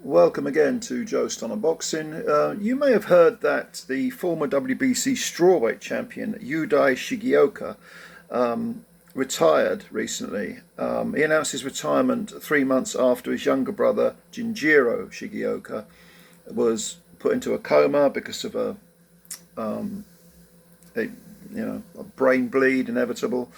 Welcome again to Joe Stunner Boxing. You may have heard that the former WBC strawweight champion Yudai Shigeoka retired recently. He announced his retirement 3 months after his younger brother Ginjiro Shigeoka was put into a coma because of a brain bleed inevitable.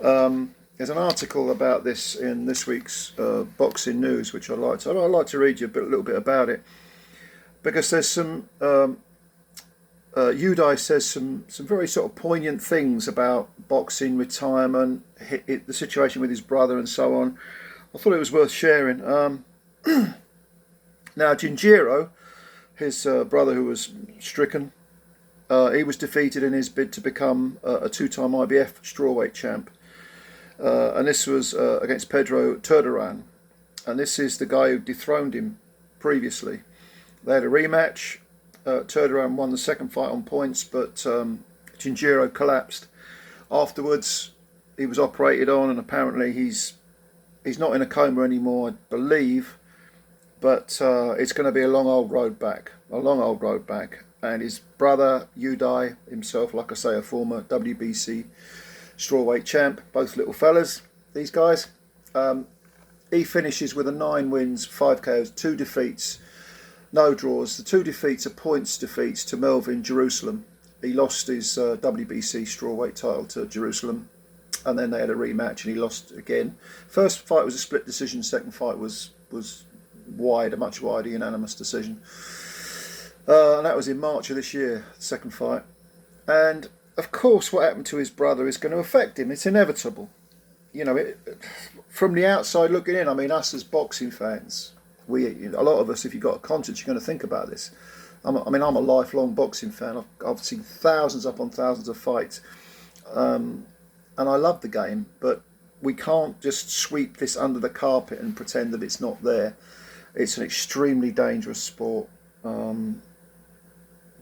There's an article about this in this week's boxing news, which I'd like to read you a little bit about it, because there's some Yudai says some very sort of poignant things about boxing, retirement, the situation with his brother, and so on. I thought it was worth sharing. Now, Ginjiro, his brother who was stricken, he was defeated in his bid to become a two-time IBF strawweight champ. And this was against Pedro Turduran, and this is the guy who dethroned him previously. They had a rematch. Turduran won the second fight on points, but Ginjiro collapsed. Afterwards, he was operated on, and apparently he's not in a coma anymore, I believe. But it's going to be a long old road back, And his brother Yudai himself, like I say, a former WBC strawweight champ, both little fellas, these guys. He finishes with 9 wins, 5 KOs, 2 defeats, no draws. The 2 defeats are points defeats to Melvin Jerusalem. He lost his WBC strawweight title to Jerusalem, and then they had a rematch and he lost again. First fight was a split decision, second fight was a much wider unanimous decision. And that was in March of this year, the second fight. And of course, what happened to his brother is going to affect him. It's inevitable. From the outside looking in, I mean, us as boxing fans, a lot of us, if you've got a conscience, you're going to think about this. I'm a lifelong boxing fan. I've seen thousands upon thousands of fights, and I love the game. But we can't just sweep this under the carpet and pretend that it's not there. It's an extremely dangerous sport.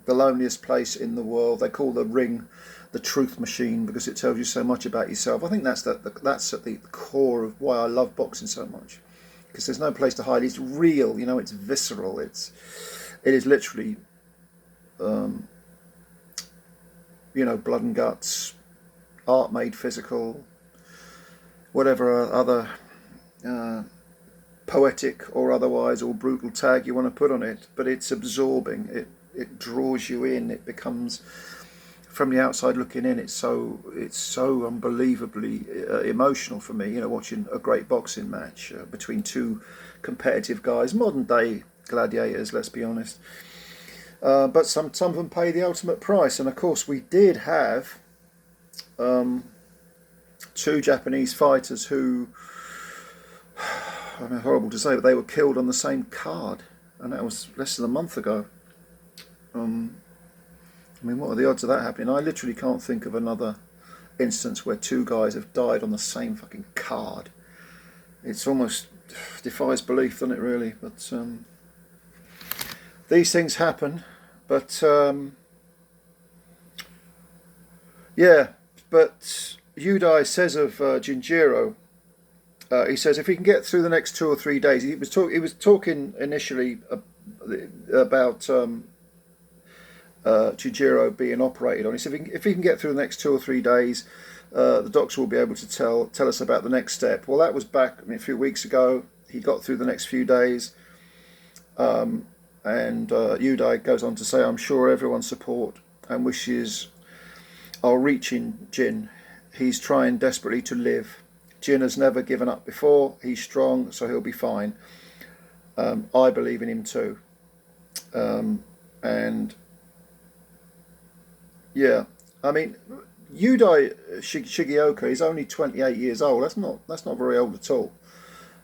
The loneliest place in the world. They call the ring the truth machine because it tells you so much about yourself. I think that's at the core of why I love boxing so much, because there's no place to hide. It's real, it's visceral. It is literally, blood and guts, art made physical, whatever other poetic or otherwise or brutal tag you want to put on it. But it's absorbing. It draws you in. It becomes, from the outside looking in, it's so unbelievably emotional for me. Watching a great boxing match between 2 competitive guys, modern day gladiators. Let's be honest. But some of them pay the ultimate price, and of course we did have 2 Japanese fighters who, I mean, horrible to say, but they were killed on the same card, and that was less than a month ago. What are the odds of that happening? I literally can't think of another instance where 2 guys have died on the same fucking card. It's almost defies belief, doesn't it, really? But these things happen. But but Yudai says of Ginjiro, he says if he can get through the next 2 or 3 days, he was talking initially about Ginjiro being operated on. He said if he can get through the next 2 or 3 days, the doctor will be able to tell us about the next step. Well, that was back a few weeks ago. He got through the next few days, and Yudai goes on to say, I'm sure everyone's support and wishes are reaching Jin. He's trying desperately to live. Jin has never given up before. He's strong, so he'll be fine. I believe in him too. And yeah, I mean, Yudai Shigeoka is only 28 years old. That's not very old at all,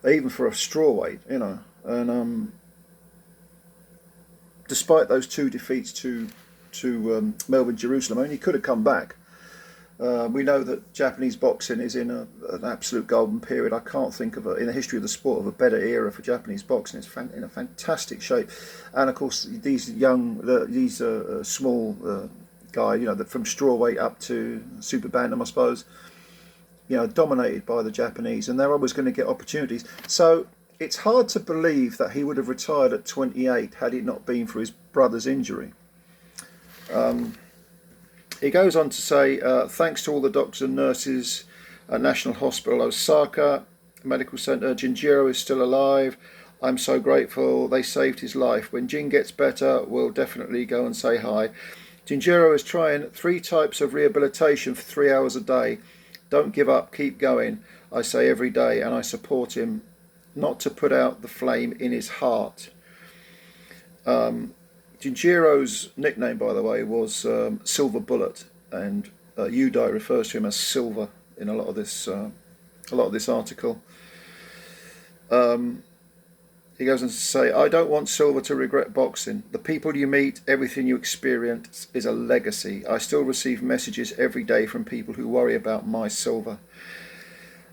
even for a strawweight, And despite those 2 defeats to Melvin Jerusalem, I mean, he could have come back. We know that Japanese boxing is in an absolute golden period. I can't think of in the history of the sport of a better era for Japanese boxing. It's in a fantastic shape, and of course these small guy, from strawweight up to super bantam, I suppose, dominated by the Japanese, and they're always going to get opportunities. So it's hard to believe that he would have retired at 28 had it not been for his brother's injury. He goes on to say, thanks to all the doctors and nurses at National Hospital Osaka Medical Center, Ginjiro is still alive. I'm so grateful. They saved his life. When Jin gets better, we'll definitely go and say hi. Ginjiro is trying 3 types of rehabilitation for 3 hours a day. Don't give up, keep going. I say every day, and I support him not to put out the flame in his heart. Ginjiro's nickname, by the way, was Silver Bullet, and Yudai refers to him as Silver in a lot of this article. He goes on to say, I don't want Silver to regret boxing. The people you meet, everything you experience is a legacy. I still receive messages every day from people who worry about my Silver.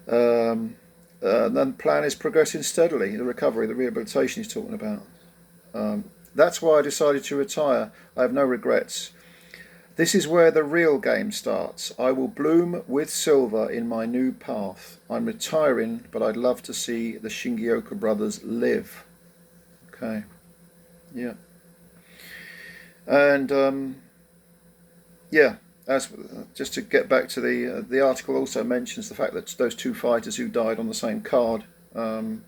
And then the plan is progressing steadily. The recovery, the rehabilitation he's talking about. That's why I decided to retire. I have no regrets. This is where the real game starts. I will bloom with Silver in my new path. I'm retiring, but I'd love to see the Shigeoka brothers live. Okay. Yeah. And yeah, as just to get back to the article also mentions the fact that those 2 fighters who died on the same card. One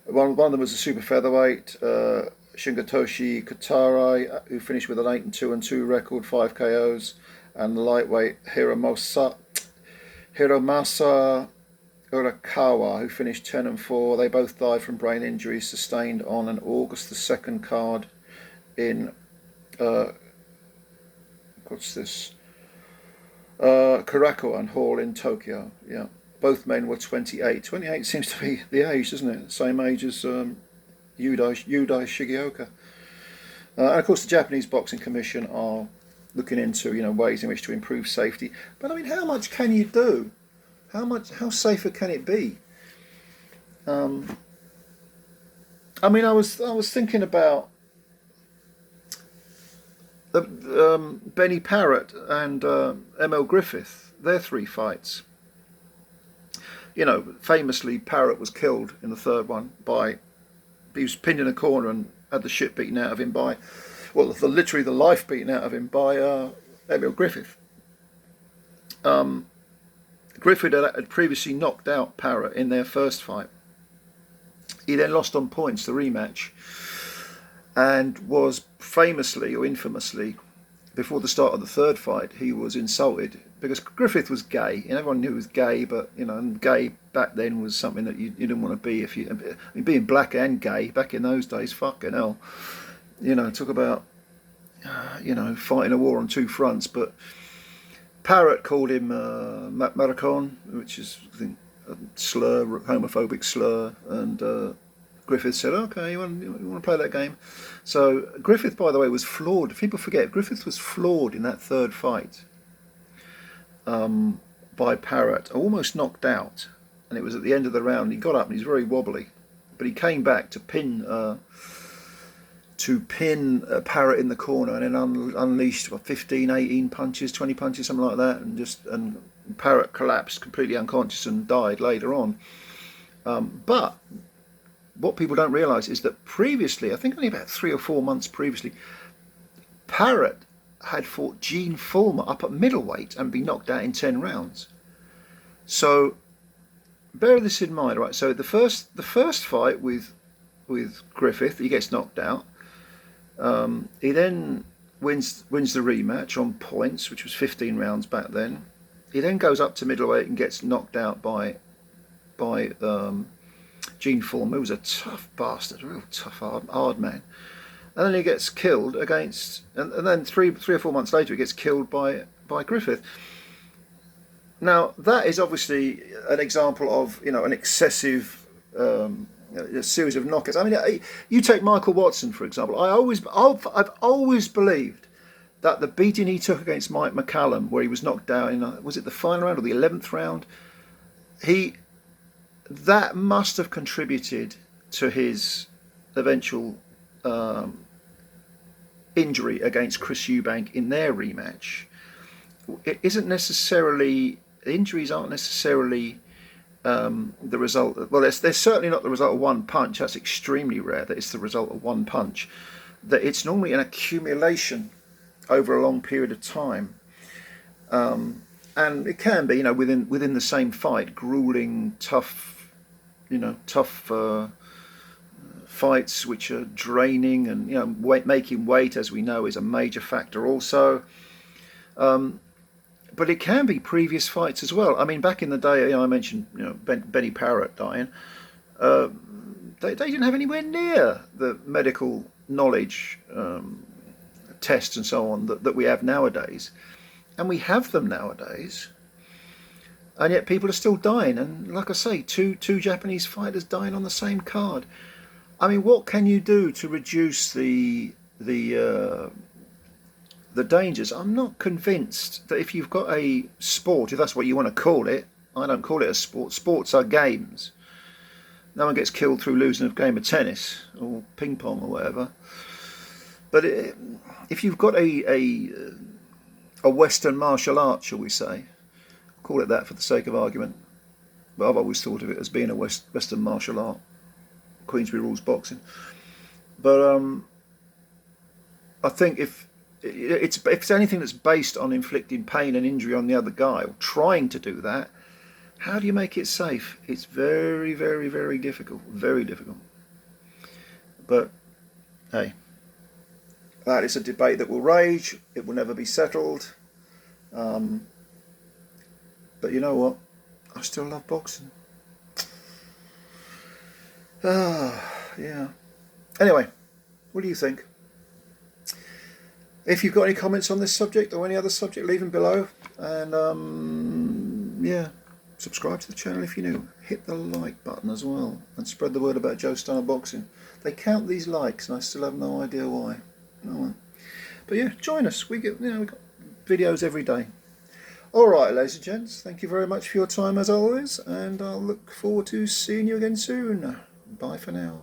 of them was a super featherweight, Shingatoshi Katarai, who finished with an 8-2-2 record, 5 KOs, and the lightweight Hiromasa Urakawa, who finished 10-4. They both died from brain injuries sustained on an August the 2nd card in Karakoan Hall in Tokyo. Yeah. Both men were 28. 28 seems to be the age, doesn't it? Same age as Yudai Shigeoka. And of course, the Japanese Boxing Commission are looking into, ways in which to improve safety. But I mean, how much can you do? How safer can it be? I mean, I was thinking about Benny Parrott and M.L. Griffith, their 3 fights. Famously, Parrott was killed in the 3rd one he was pinned in a corner and had the shit beaten out of him literally the life beaten out of him by Emil Griffith. Griffith had previously knocked out Parrott in their first fight. He then lost on points the rematch, and was famously or infamously, before the start of the 3rd fight, he was insulted because Griffith was gay, and everyone knew he was gay, but and gay back then was something that you didn't want to be. Being black and gay back in those days, fucking hell, talk about fighting a war on 2 fronts. But Parrott called him Maricon, which is I think a slur, homophobic slur, and Griffith said, okay, you want to play that game? So Griffith, by the way, was floored. People forget, Griffith was floored in that 3rd fight by Parrott, almost knocked out. And it was at the end of the round. He got up and he's very wobbly. But he came back to pin Parrott in the corner, and then unleashed 15, 18 punches, 20 punches, something like that. And Parrott collapsed, completely unconscious, and died later on. But what people don't realise is that previously, I think only about 3 or 4 months previously, Parrott had fought Gene Fulmer up at middleweight and been knocked out in 10 rounds. So bear this in mind, right? So the first fight with Griffith, he gets knocked out. He then wins the rematch on points, which was 15 rounds back then. He then goes up to middleweight and gets knocked out by Gene Fulmer, who was a tough bastard, a real tough, hard man. And then he gets killed against, and then three or 4 months later, he gets killed by Griffith. Now, that is obviously an example of, an excessive a series of knockouts. I mean, you take Michael Watson, for example. I've always believed that the beating he took against Mike McCallum, where he was knocked out in, was it the final round or the 11th round? That must have contributed to his eventual injury against Chris Eubank in their rematch. It isn't necessarily, injuries aren't necessarily the result. Well, they're certainly not the result of one punch. That's extremely rare that it's the result of one punch. That it's normally an accumulation over a long period of time, and it can be, within the same fight, grueling, tough, tough fights which are draining, and making weight, as we know, is a major factor also. But it can be previous fights as well. I mean, back in the day, I mentioned Benny Parrott dying. They didn't have anywhere near the medical knowledge, tests and so on that we have nowadays, and we have them nowadays, and yet people are still dying. And like I say, two Japanese fighters dying on the same card. I mean, what can you do to reduce the dangers? I'm not convinced that if you've got a sport, if that's what you want to call it, I don't call it a sport. Sports are games. No one gets killed through losing a game of tennis or ping pong or whatever. But if you've got a Western martial art, shall we say, call it that for the sake of argument, but I've always thought of it as being a Western martial art, Queensberry rules boxing. But I think if it's anything that's based on inflicting pain and injury on the other guy, or trying to do that, how do you make it safe? It's very, very, very difficult. Very difficult. But hey, that is a debate that will rage. It will never be settled. But you know what? I still love boxing. Yeah. Anyway, what do you think? If you've got any comments on this subject or any other subject, leave them below. And yeah, subscribe to the channel if you're new. Hit the like button as well, and spread the word about Joe Stunner Boxing. They count these likes, and I still have no idea why. No. But yeah, join us. We've got videos every day. All right, ladies and gents, thank you very much for your time as always, and I'll look forward to seeing you again soon. Bye for now.